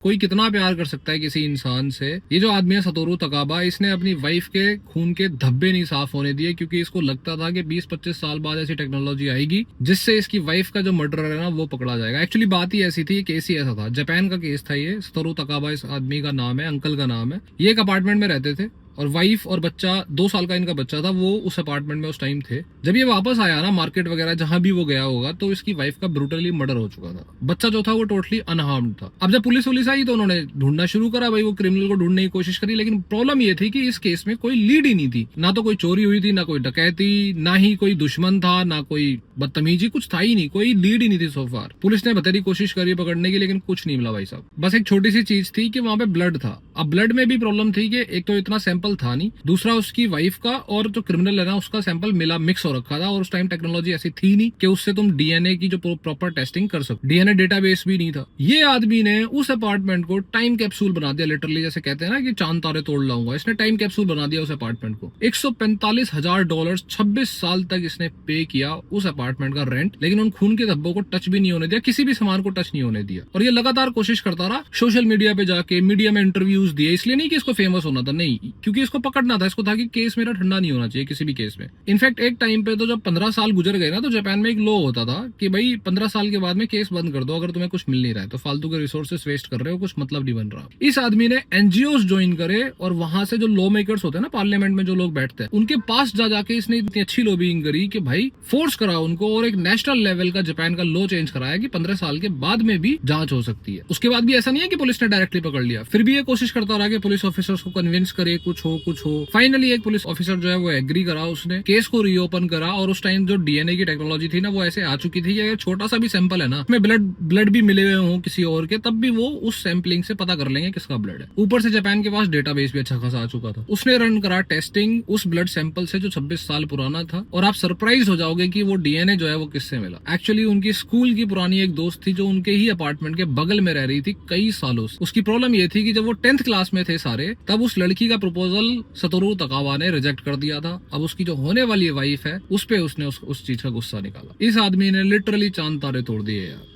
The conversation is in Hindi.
कोई कितना प्यार कर सकता है किसी इंसान से। ये जो आदमी है सतोरू तकाबा, इसने अपनी वाइफ के खून के धब्बे नहीं साफ होने दिए, क्योंकि इसको लगता था कि 20-25 साल बाद ऐसी टेक्नोलॉजी आएगी जिससे इसकी वाइफ का जो मर्डरर है ना वो पकड़ा जाएगा। एक्चुअली बात ही ऐसी थी, केस ही ऐसा था, जापान का केस था ये। सतोरू तकाबा इस आदमी का नाम है, अंकल का नाम है। ये एक अपार्टमेंट में रहते थे और वाइफ और बच्चा, 2 साल का इनका बच्चा था, वो उस अपार्टमेंट में उस टाइम थे। जब ये वापस आया ना मार्केट वगैरह जहां भी वो गया होगा, तो इसकी वाइफ का ब्रूटली मर्डर हो चुका था। बच्चा जो था वो टोटली अनहार्म्ड था। अब जब पुलिस आई तो उन्होंने ढूंढना शुरू करा, भाई वो क्रिमिनल को ढूंढने की कोशिश करी, लेकिन प्रॉब्लम ये थी कि इस केस में कोई लीड ही नहीं थी। ना तो कोई चोरी हुई थी, ना कोई डकैती, ना ही कोई दुश्मन था, ना कोई बदतमीजी, कुछ था ही नहीं, कोई लीड ही नहीं थी सोफार। पुलिस ने बतेरी कोशिश करी पकड़ने की, लेकिन कुछ नहीं मिला भाई साहब। बस एक छोटी सी चीज थी कि वहां पे ब्लड था। अब ब्लड में भी प्रॉब्लम थी कि एक तो इतना सैंपल था नहीं, दूसरा उसकी वाइफ का और जो क्रिमिनल है ना उसका सैंपल मिला, मिक्स हो रखा था। और उस टाइम टेक्नोलॉजी ऐसी थी नहीं कि उससे तुम डीएनए की जो प्रॉपर टेस्टिंग कर सको। डीएनए डेटाबेस भी नहीं था। ये आदमी ने उस अपार्टमेंट को टाइम कैप्सूल बना दिया, लिटरली जैसे कहते हैं ना कि चांद तारे तोड़ लाऊंगा। इसने टाइम कैप्सूल बना दिया उस अपार्टमेंट को। $145,000 26 साल तक इसने पे किया उस अपार्टमेंट का रेंट, लेकिन उन खून के धब्बों को टच भी नहीं होने दिया, किसी भी सामान को टच नहीं होने दिया। और ये लगातार कोशिश करता रहा, सोशल मीडिया पे जाके मीडिया में इंटरव्यूज दिए। इसलिए नहीं कि इसको फेमस होना था, नहीं, क्योंकि इसको पकड़ना था। इसको था कि केस मेरा ठंडा नहीं होना चाहिए किसी भी केस में। इनफैक्ट एक टाइम पे तो जब 15 साल गुजर गए ना, तो जापान में एक लॉ होता था कि भाई 15 साल के बाद में केस बंद कर दो, अगर तुम्हें कुछ मिल नहीं रहा है तो। फालतू के रिसोर्सेस वेस्ट कर रहे हो, कुछ मतलब नहीं बन रहा। इस आदमी ने एनजीओ ज्वाइन करे और वहां से जो लॉ मेकर्स होते हैं ना, पार्लियामेंट में जो लोग बैठते हैं, उनके पास जा जाके इसने इतनी अच्छी लॉबिंग करी कि भाई फोर्स करा उनको, और एक नेशनल लेवल का जापान का लॉ चेंज कराया कि 15 साल के बाद में भी जांच हो सकती है। उसके बाद भी ऐसा नहीं है कि पुलिस ने डायरेक्टली पकड़ लिया, फिर भी ये कोशिश करता रहा कि पुलिस ऑफिसर्स को कन्विंस करे, कुछ हो। फाइनली एक पुलिस ऑफिसर जो है वो एग्री करा, उसने केस को रीओपन करा। और उस टाइम जो डीएनए की टेक्नोलॉजी थी ना वो ऐसे आ चुकी थी कि अगर छोटा सा भी सैंपल है ना, उसमें ब्लड भी मिले हुए हो किसी और के, तब भी वो उस सैंपलिंग से पता कर लेंगे किसका ब्लड है। ऊपर से जापान के पास डेटाबेस भी अच्छा खासा आ चुका था। उसने रन करा टेस्टिंग उस ब्लड सैंपल से जो 26 साल पुराना था, और आप सरप्राइज हो जाओगे कि वो डीएनए जो है वो किससे मिला। एक्चुअली उनकी स्कूल की पुरानी एक दोस्त थी जो उनके ही अपार्टमेंट के बगल में रह रही थी कई सालों से। उसकी प्रॉब्लम ये थी कि जब वो 10th क्लास में थे सारे, तब उस लड़की का प्रपोजल सतोरू तकावा ने रिजेक्ट कर दिया था। अब उसकी जो होने वाली वाइफ है उस पे उसने उस चीज का गुस्सा निकाला। इस आदमी ने लिटरली चांद तारे तोड़ दिए यार।